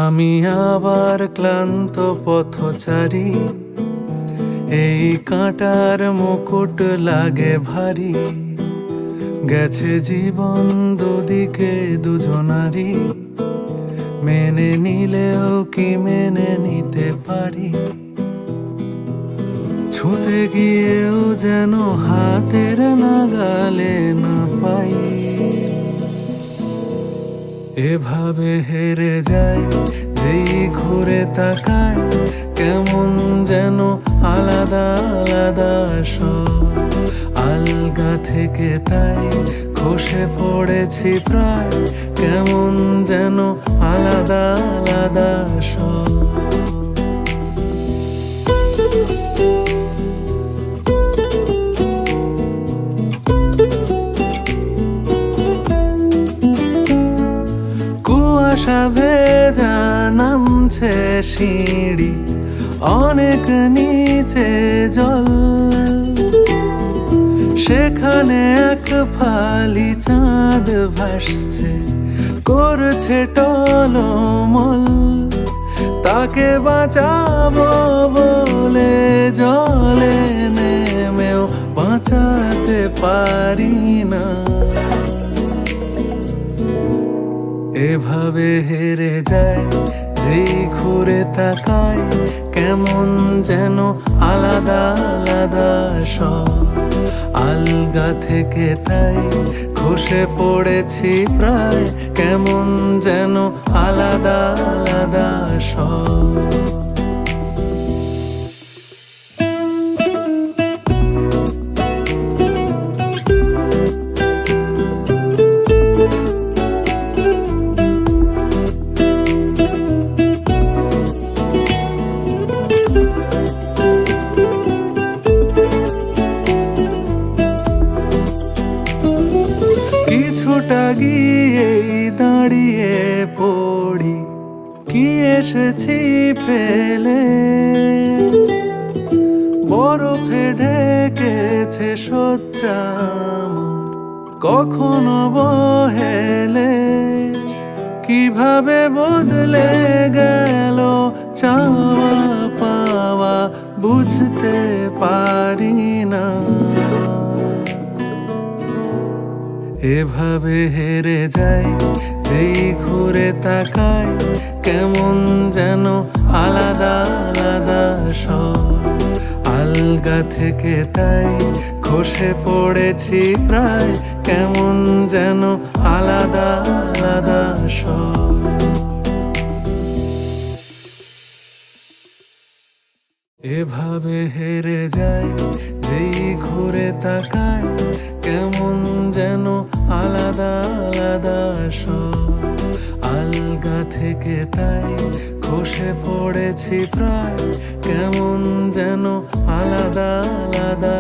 আমি আবার ক্লান্ত পথচারী, এই কাঁটার মুকুট লাগে ভারী। গেছে জীবন দুদিকে দুজনারই, মেনে নিলেও কি মেনে নিতে পারি? ছুঁতে গিয়েও যেন হাতের নাগালে না পাই। এভাবে হেরে যায় যেই ঘুরে তাকায়, কেমন যেন আলাদা আলাদা সব। আলগা থেকে তাই খসে পড়েছি প্রায়, কেমন যেন আলাদা আলাদা সব। কুয়াশা ভেজা নামছে সিঁড়ি, অনেক নিচে জল। সেখানে এক ফালি চাঁদ ভাসছে, করছে টলমল। তাকে বাঁচাবো বলে জলে নেমেও বাঁচাতে পারি না। এভাবে হেরে যায় যেই ঘুরে তাকায়, কেমন যেন আলাদা আলাদা সব। আলগা থেকে তাই খসে পড়েছি প্রায়, কেমন যেন আলাদা আলাদা সব। কিছুটা গিয়েই দাঁড়িয়ে পড়ি, কি এসেছি ফেলে। বরফে ঢেকেছে শয্যা আমার, কখনো বহেলে। কিভাবে বদলে গেল চাওয়া পাওয়া বুঝতে পারি না। এভাবে হেরে যায় যেই ঘুরে তাকায়, কেমন যেন আলাদা আলাদা সব। আলগা থেকে তাই খসে পড়েছি প্রায়, কেমন যেন আলাদা আলাদা সব। এভাবে হেরে যায় যেই ঘুরে তাকায়, কেমন যেন আলাদা আলাদা সব। আলগা থেকে তাই খসে পড়েছি প্রায়, কেমন যেন আলাদা আলাদা